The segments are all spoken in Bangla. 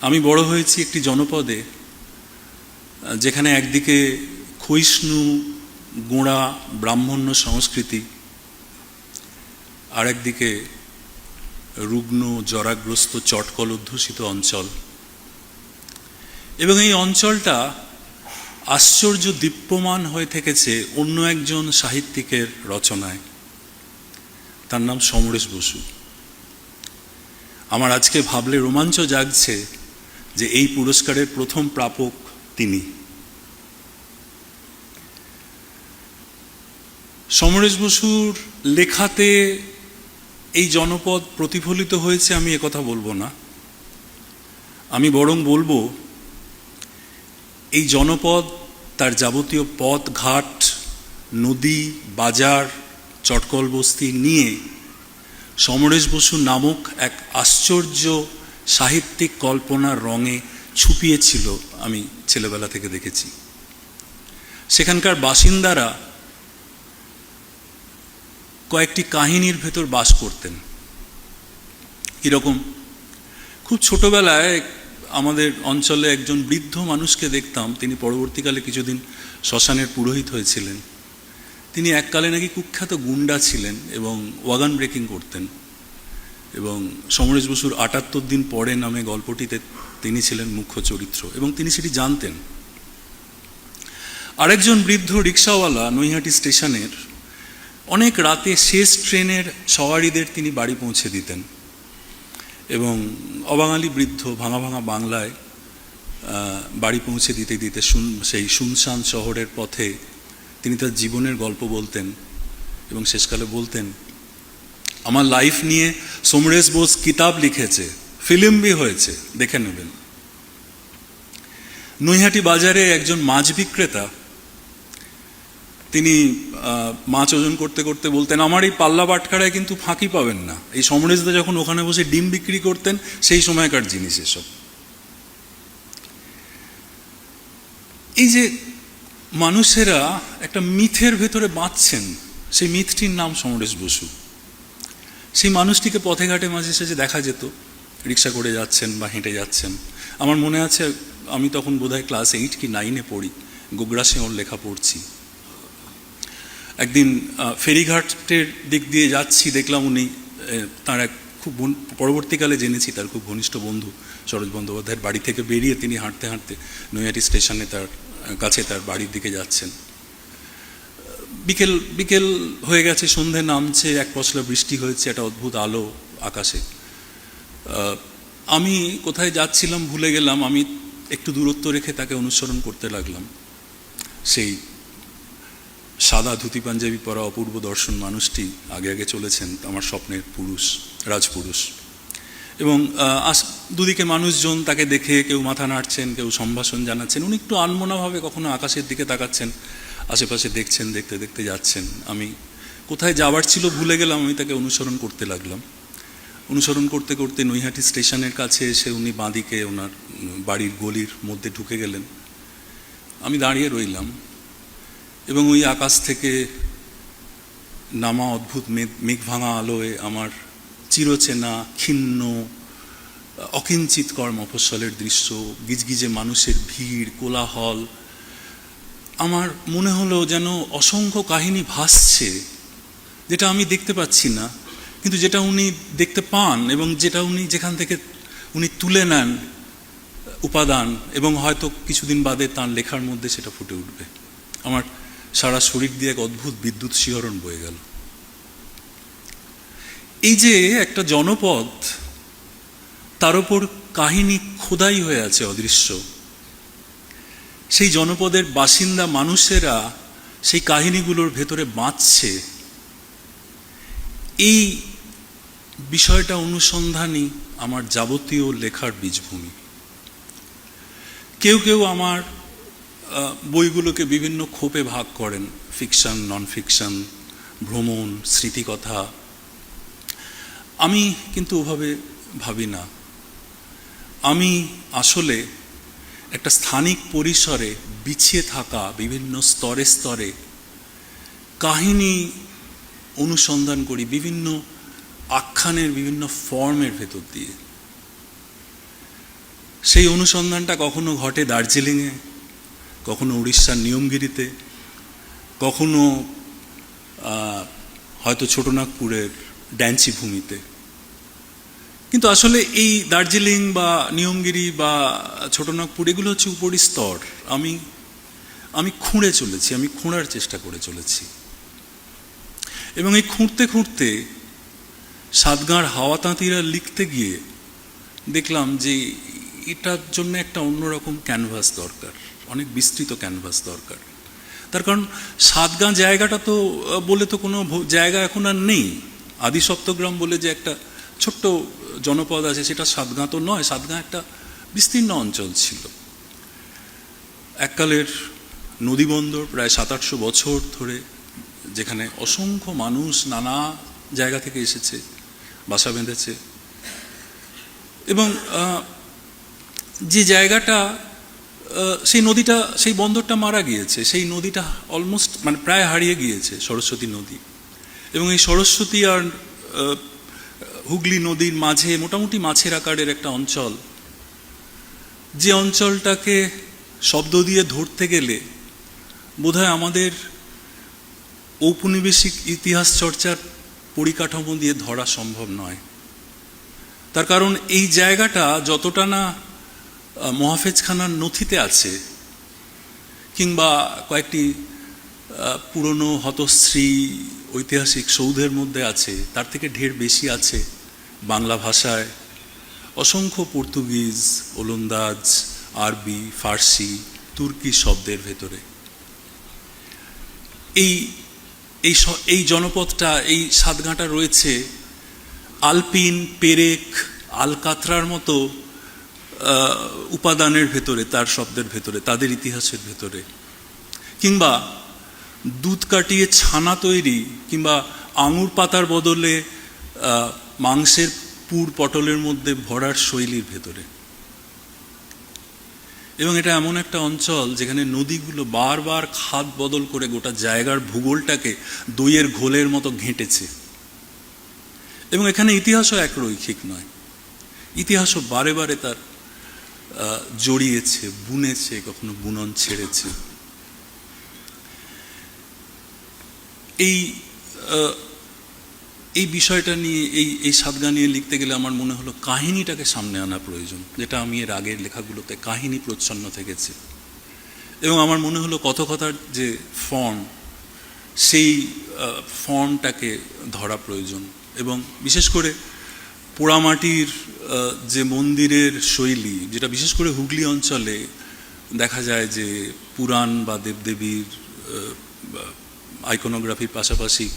আমি বড় হয়েছি একটি জনপদে, যেখানে একদিকে ক্ষয়িষ্ণু গোঁড়া ব্রাহ্মণ্য সংস্কৃতি, আর একদিকে রুগ্ন জরাগ্রস্ত চটকল অধ্যুষিত অঞ্চল। এবং এই অঞ্চলটা আশ্চর্য দীপ্যমান হয়ে থেকেছে অন্য একজন সাহিত্যিকের রচনায়। তার নাম সমরেশ বসু। আমার আজকে ভাবলে রোমাঞ্চ জাগছে যে এই পুরস্কারের প্রথম প্রাপক তিনি। সমরেশ বসুর লেখাতে এই জনপদ প্রতিফলিত হয়েছে আমি একথা বলবো না, আমি বরং বলবো এই জনপদ তার যাবতীয় পথ ঘাট, নদী, বাজার, চটকল বস্তি নিয়ে সমরেশ বসু নামক এক আশ্চর্য সাহিত্যিক কল্পনার রঙে ছুপিয়েছিল। আমি ছেলেবেলা থেকে দেখেছি সেখানকার বাসিন্দারা কয়েকটি কাহিনীর ভেতর বাস করতেন। কীরকম? খুব ছোটবেলায় আমাদের অঞ্চলে একজন বৃদ্ধ মানুষকে দেখতাম, তিনি পরবর্তীকালে কিছুদিন শ্মশানের পুরোহিত হয়েছিলেন। তিনি এককালে নাকি কুখ্যাত গুন্ডা ছিলেন এবং ওয়াগান ব্রেকিং করতেন, এবং সমরেশ বসুর ৭৮ দিন পরে নামে গল্পটিতে তিনি ছিলেন মুখ্য চরিত্র এবং তিনি সেটি জানতেন। আরেকজন বৃদ্ধ রিক্সাওয়ালা নৈহাটি স্টেশনের অনেক রাতে শেষ ট্রেনের সওয়ারিদের তিনি বাড়ি পৌঁছে দিতেন, এবং অবাঙালি বৃদ্ধ ভাঙা ভাঙা বাংলায় বাড়ি পৌঁছে দিতে দিতে সেই শুনশান শহরের পথে তিনি তার জীবনের গল্প বলতেন এবং শেষকালে বলতেন, আমার লাইফ নিয়ে সমরেশ বোস কিতাব লিখেছে, ফিল্ম भी হয়েছে, দেখে নেবেন। নৈহাটি বাজারে একজন মাছ বিক্রেতা, তিনি মাছ ওজন করতে করতে বলতেন, আমার এই পাল্লা বাটখারায় কিন্তু ফাঁকি পাবেন না। এই সমরেশদা যখন ওখানে বসে ডিম বিক্রি করতেন সেই সময়কার জিনিস এসব। এই যে মানুষেরা একটা মিথের ভেতরে বাঁচছেন, সেই মিথটির নাম সমরেশ বসু। সেই মানুষটিকে পথে ঘাটে মাঝে সাঝে দেখা যেত, রিক্সা করে যাচ্ছেন বা হেঁটে যাচ্ছেন। আমার মনে আছে আমি তখন বোধহয় ক্লাস 8 কি 9 পড়ি, গোগ্রাসে ওর লেখা পড়ছি। একদিন ফেরিঘাটের দিক দিয়ে যাচ্ছি, দেখলাম উনি তার এক খুব পরবর্তীকালে জেনেছি তার খুব ঘনিষ্ঠ বন্ধু সরোজ বন্দ্যোপাধ্যায়ের বাড়ি থেকে বেরিয়ে তিনি হাঁটতে হাঁটতে নৈহাটি স্টেশনে তার কাছে তার বাড়ির দিকে যাচ্ছেন। বিকেল বিকেল হয়ে গেছে, সন্ধে নামছে, এক পশলা বৃষ্টি হয়েছে, একটা অদ্ভুত আলো আকাশে। আমি কোথায় যাচ্ছিলাম ভুলে গেলাম, আমি একটু দূরত্ব রেখে তাকে অনুসরণ করতে লাগলাম। সেই সাদা ধুতি পাঞ্জাবি পরা অপূর্ব দর্শন মানুষটি আগে আগে চলেছেন, আমার স্বপ্নের পুরুষ, রাজপুরুষ। এবং দুদিকে মানুষজন তাকে দেখে কেউ মাথা নাড়ছেন, কেউ সম্ভাষণ জানাচ্ছেন। উনি একটু আনমনাভাবে কখনো আকাশের দিকে তাকাচ্ছেন, আশেপাশে দেখছেন, দেখতে দেখতে যাচ্ছেন। আমি কোথায় যাবার ছিল ভুলে গেলাম, আমি তাকে অনুসরণ করতে লাগলাম। অনুসরণ করতে করতে নৈহাটি স্টেশনের কাছে এসে উনি বাঁদিকে ওনার বাড়ির গলির মধ্যে ঢুকে গেলেন। আমি দাঁড়িয়ে রইলাম এবং ওই আকাশ থেকে নামা অদ্ভুত মেঘ ভাঙা আলোয় আমার চিরচেনা ক্ষীণ অকিঞ্চিতকর মফস্বলের দৃশ্য, গিজগিজে মানুষের ভিড়, কোলাহল, আমার মনে হলো যেন অসংখ্য কাহিনী ভাসছে, যেটা আমি দেখতে পাচ্ছি না, কিন্তু যেটা উনি দেখতে পান এবং যেটা উনি যেখান থেকে উনি তুলে নেন উপাদান, এবং হয়তো কিছুদিন বাদে তাঁর লেখার মধ্যে সেটা ফুটে উঠবে। আমার সারা শরীর দিয়ে এক অদ্ভুত বিদ্যুৎ শিহরণ বয়ে গেল। এই যে একটা জনপদ, তার উপর কাহিনী খোদাই হয়ে আছে অদৃশ্য, সেই জনপদের বাসিন্দা মানুষেরা সেই কাহিনীগুলোর ভেতরে বাঁচছে, এই বিষয়টা অনুসন্ধানই আমার যাবতীয় লেখার বীজভূমি। কেউ কেউ আমার বইগুলোকে বিভিন্ন খোপে ভাগ করেন, ফিকশন, নন ফিকশন, ভ্রমণ, স্মৃতিকথা। আমি কিন্তু ওভাবে ভাবি না। আমি আসলে একটা স্থানিক পরিসরে বিছিয়ে থাকা বিভিন্ন স্তরে স্তরে কাহিনী অনুসন্ধান করি, বিভিন্ন আখ্যানের বিভিন্ন ফর্মের ভেতর দিয়ে। সেই অনুসন্ধানটা কখনো ঘটে দার্জিলিংয়ে, কখনো উড়িষ্যার নিয়মগিরিতে, কখনো হয়তো ছোটনাগপুরের ড্যান্সি ভূমিতে। কিন্তু আসলে এই দার্জিলিং বা নিয়মগিরি বা ছোটনাগপুর এগুলো হচ্ছে উপরিস্তর। আমি খুঁড়ে চলেছি, আমি খোঁড়ার চেষ্টা করে চলেছি। এবং এই খুঁড়তে খুঁড়তে সাতগাঁর হাওয়া তাঁতিরা লিখতে গিয়ে দেখলাম যে এটার জন্য একটা অন্যরকম ক্যানভাস দরকার, অনেক বিস্তৃত ক্যানভাস দরকার। তার কারণ সাতগাঁ জায়গাটা তো বলে তো কোনো জায়গা এখন আর নেই। আদি সপ্তগ্রাম বলে যে একটা ছোট্ট জনপদ আছে, সেটা সাতগাঁ তো নয়। সাতগাঁ একটা বিস্তীর্ণ অঞ্চল ছিল, এককালের নদীবন্দর, প্রায় 700-800 বছর ধরে, যেখানে অসংখ্য মানুষ নানা জায়গা থেকে এসেছে, বাসা বেঁধেছে। এবং যে জায়গাটা, সেই নদীটা, সেই বন্দরটা মারা গিয়েছে, সেই নদীটা অলমোস্ট মানে প্রায় হারিয়ে গিয়েছে, সরস্বতী নদী। এবং এই সরস্বতী আর হুগলি নদীর মাঝে মোটামুটি মাছের আকারের একটা অঞ্চল, যে অঞ্চলটাকে শব্দ দিয়ে ধরতে গেলে বোধহয় আমাদের ঔপনিবেশিক ইতিহাস চর্চার পরিকাঠামো দিয়ে ধরা সম্ভব নয়। তার কারণ এই জায়গাটা যতটা না মহাফেজখানার নথিতে আছে, কিংবা কয়েকটি পুরনো হতশ্রী ঐতিহাসিক সৌধের মধ্যে আছে, তার থেকে ঢের বেশি আছে বাংলা ভাষায় অসংখ্য পর্তুগিজ, ওলন্দাজ, আরবি, ফার্সি, তুর্কি শব্দের ভেতরে। এই জনপদটা, এই সাতগাঁটা রয়েছে আলপিন, পেরেক, আলকাতরার মতো উপাদানের ভেতরে, তার শব্দের ভেতরে, তাদের ইতিহাসের ভেতরে। কিংবা দুধ কাটিয়ে ছানা তৈরি, কিংবা আঙুর পাতার বদলে মাংসের পুর পটলের মধ্যে ভরার শৈলীর ভেতরে। এবং এটা এমন একটা অঞ্চল যেখানে নদীগুলো বারবার খাদ বদল করে গোটা জায়গার ভূগোলটাকে দইয়ের ঘোলের মতো ঘেঁটেছে। এবং এখানে ইতিহাসও একরৈখিক নয়, ইতিহাসও বারে বারে তার জড়িয়েছে, বুনেছে, কখনো বুনন ছেড়েছে। এই বিষয়টা নিয়ে, এই সাতগাঁ নিয়ে লিখতে গেলে আমার মনে হলো কাহিনীটাকে সামনে আনা প্রয়োজন, যেটা আমি এর আগের লেখাগুলোতে কাহিনী প্রচ্ছন্ন থেকেছে। এবং আমার মনে হলো কথকতার যে ফর্ম, সেই ফর্মটাকে ধরা প্রয়োজন। এবং বিশেষ করে পোড়ামাটির যে মন্দিরের শৈলী, যেটা বিশেষ করে হুগলি অঞ্চলে দেখা যায় যে পুরাণ বা দেবদেবীর আইকনোগ্রাফির পাশাপাশি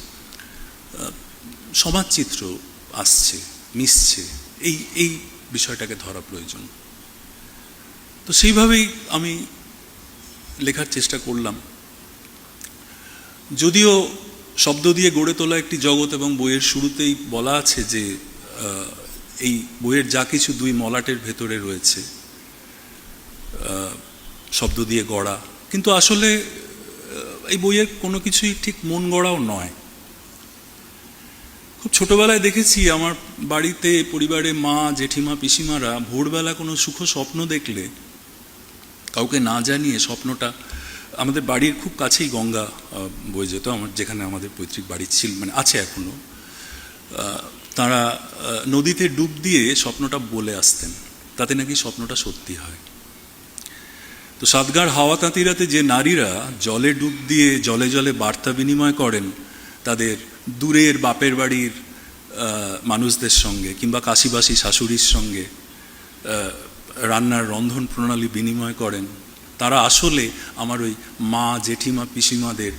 সমাজচিত্র আসছে, মিশছে, এই বিষয়টাকে ধরা প্রয়োজন। তো সেইভাবেই আমি লেখার চেষ্টা করলাম। যদিও শব্দ দিয়ে গড়ে তোলা একটি জগৎ, এবং বইয়ের শুরুতেই বলা আছে যে এই বইয়ের যা কিছু দুই মলাটের ভেতরে রয়েছে, শব্দ দিয়ে গড়া, কিন্তু আসলে এই বইয়ের কোনো কিছুই ঠিক মন গড়াও নয়। খুব ছোটবেলায় দেখেছি আমার বাড়িতে, পরিবারে মা, জেঠিমা, পিসিমারা ভোরবেলা কোনো সুখ স্বপ্ন দেখলে কাউকে না জানিয়ে স্বপ্নটা, আমাদের বাড়ির খুব কাছেই গঙ্গা বয়ে যেত, যেখানে আমাদের পৈতৃক বাড়ি ছিল, মানে আছে এখনো, তারা নদীতে ডুব দিয়ে স্বপ্নটা বলে আসতেন, তাতে নাকি স্বপ্নটা সত্যি হয়। তো সাতগাঁর হাওয়া তাঁতিরাতে যে নারীরা জলে ডুব দিয়ে জলে জলে বার্তা বিনিময় করেন তাদের দূরের বাপের বাড়ির মানুষদের সঙ্গে, কিংবা কাশিবাসী শাশুড়ির সঙ্গে রান্নার রন্ধন প্রণালী বিনিময় করেন, তারা আসলে আমার ওই মা, জেঠিমা, পিসিমাদের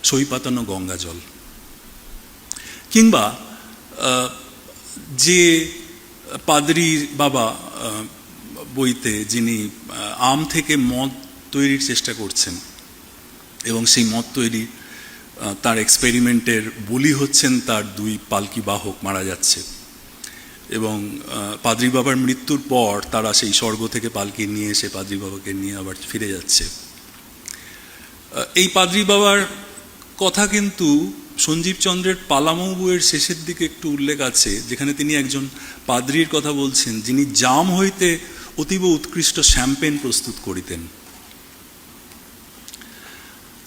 সই পাতানো গঙ্গা জল। কিংবা যে পাদ্রী বাবা বইতে যিনি আম থেকে মদ তৈরির চেষ্টা করছেন, এবং সেই মদ তৈরি, তার এক্সপেরিমেন্টের বলি হচ্ছেন তার দুই পালকি বাহক মারা যাচ্ছে, এবং পাদ্রী বাবার মৃত্যুর পর তারা সেই স্বর্গ থেকে পালকি নিয়ে এসে পাদ্রী বাবাকে নিয়ে আবার ফিরে যাচ্ছে। এই পাদ্রী বাবার কথা কিন্তু সঞ্জীব চন্দ্রের পালামৌ বইয়ের শেষের দিকে একটু উল্লেখ আছে, যেখানে তিনি একজন পাদ্রীর কথা বলছেন যিনি জাম হইতে অতীব উৎকৃষ্ট শ্যাম্পেন প্রস্তুত করিতেন।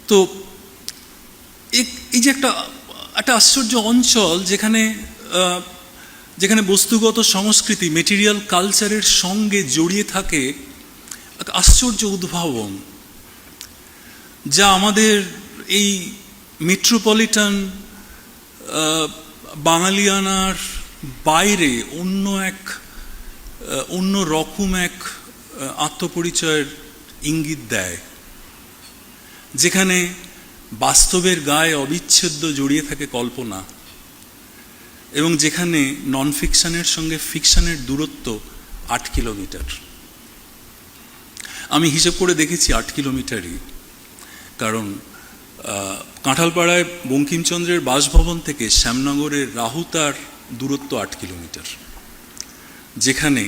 তো এই যে একটা আশ্চর্য অঞ্চল, যেখানে বস্তুগত সংস্কৃতি, মেটেরিয়াল কালচারের সঙ্গে জড়িয়ে থাকে এক আশ্চর্য উদ্ভাবন, যা আমাদের এই মেট্রোপলিটন বাঙালিয়ানার বাইরে অন্য রকম এক আত্মপরিচয়ের ইঙ্গিত দেয়, যেখানে বাস্তবের গায়ে অবিচ্ছেদ্য জড়িয়ে থাকে কল্পনা, এবং যেখানে নন ফিকশনের সঙ্গে ফিকশনের দূরত্ব 8 কিলোমিটার। আমি হিসেব করে দেখেছি 8 কিলোমিটারই, কারণ কাঁঠালপাড়ায় বঙ্কিমচন্দ্রের বাসভবন থেকে শ্যামনগরের রাহুতার দূরত্ব 8 কিলোমিটার, যেখানে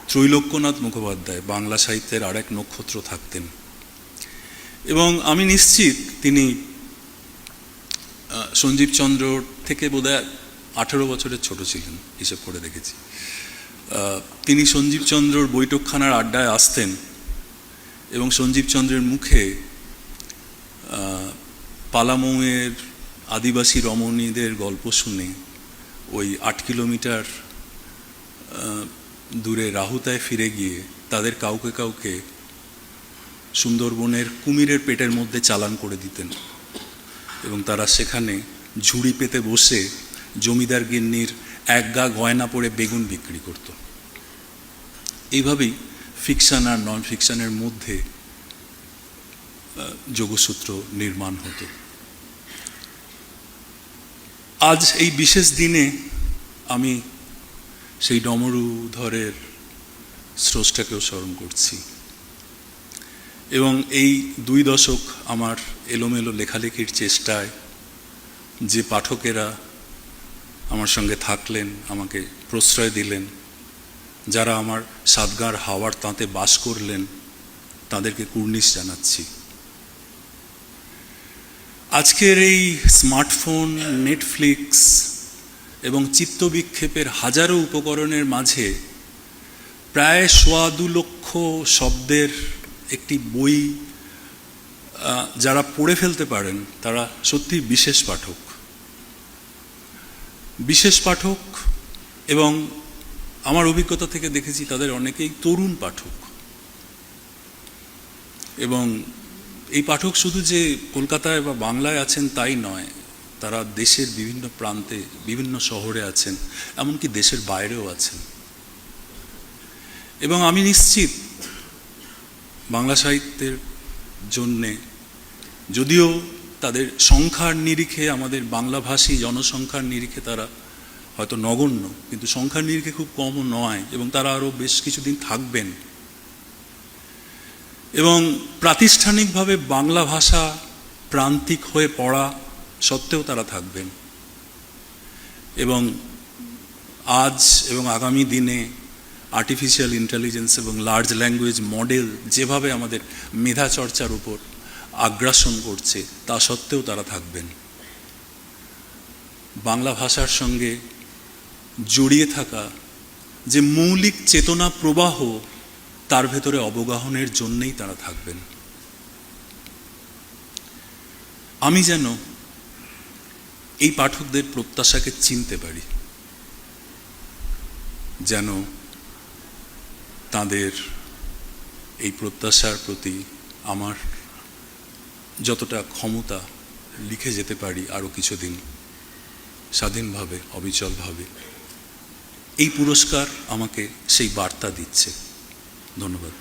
ত্রৈলোক্যনাথ মুখোপাধ্যায় বাংলা সাহিত্যের আর এক নক্ষত্র থাকতেন। এবং আমি নিশ্চিত তিনি সঞ্জীবচন্দ্র থেকে বোধহয় 18 বছরের ছোট ছিলেন, হিসেব করে দেখেছি। তিনি সঞ্জীবচন্দ্রর বৈঠকখানার আড্ডায় আসতেন এবং সঞ্জীবচন্দ্রের মুখে পালামৌয়ের আদিবাসী রমণীদের গল্প শুনে ওই 8 কিলোমিটার দূরে রাহুতায় ফিরে গিয়ে তাদের কাউকে কাউকে সুন্দরবনের কুমিরের পেটের মধ্যে চালান করে দিতেন, এবং তারা সেখানে ঝুড়ি পেতে বসে জমিদার গিন্নির এক গা গয়না পরে বেগুন বিক্রি করত। এইভাবেই ফিকশন আর নন ফিকশনের মধ্যে যোগসূত্র নির্মাণ হতো। আজ এই বিশেষ দিনে আমি সেই ডমরুধরের স্রষ্টাকেও স্মরণ করছি, এবং এই 2 দশক আমার এলোমেলো লেখালেখির চেষ্টায় যে পাঠকেরা আমার সঙ্গে থাকলেন, আমাকে প্রশ্রয় দিলেন, যারা আমার সাদগাঁর হাওয়ার তাঁতে বাস করলেন, তাদেরকে কুর্নিশ জানাচ্ছি। আজকের এই স্মার্টফোন, নেটফ্লিক্স এবং চিত্তবিক্ষেপের হাজারো উপকরণের মাঝে প্রায় 2.25 লক্ষ শব্দের একটি বই যারা পড়ে ফেলতে পারেন, তারা সত্যি বিশেষ পাঠক। এবং আমার অভিজ্ঞতা থেকে দেখেছি তাদের অনেকেই তরুণ পাঠক। এবং এই পাঠক শুধু যে কলকাতায় বা বাংলায় আছেন তাই নয়, তারা দেশের বিভিন্ন প্রান্তে, বিভিন্ন শহরে আছেন, এমনকি দেশের বাইরেও আছেন। এবং আমি নিশ্চিত বাংলা সাহিত্যের জন্যে, যদিও তাদের সংখ্যার নিরিখে, আমাদের বাংলাভাষী জনসংখ্যার নিরিখে তারা হয়তো নগণ্য, কিন্তু সংখ্যার নিরিখে খুব কমও নয়, এবং তারা আরও বেশ কিছুদিন থাকবেন। এবং প্রাতিষ্ঠানিকভাবে বাংলা ভাষা প্রান্তিক হয়ে পড়া সত্ত্বেও তারা থাকবেন। এবং আজ এবং আগামী দিনে আর্টিফিশিয়াল ইন্টেলিজেন্স এবং লার্জ ল্যাঙ্গুয়েজ মডেল যেভাবে আমাদের মেধা চর্চার উপর আগ্রাসন করছে, তা সত্ত্বেও তারা থাকবেন। বাংলা ভাষার সঙ্গে জড়িয়ে থাকা যে মৌলিক চেতনা প্রবাহ, তার ভেতরে অবগাহনের জন্যেই তারা থাকবেন। আমি যেন এই পাঠকদের প্রত্যাশাকে চিনতে পারি, যেন তাদের এই প্রত্যাশার প্রতি আমার যতটা ক্ষমতা লিখে যেতে পারি আরও কিছুদিন স্বাধীনভাবে, অবিচলভাবে। এই পুরস্কার আমাকে সেই বার্তা দিচ্ছে। ধন্যবাদ।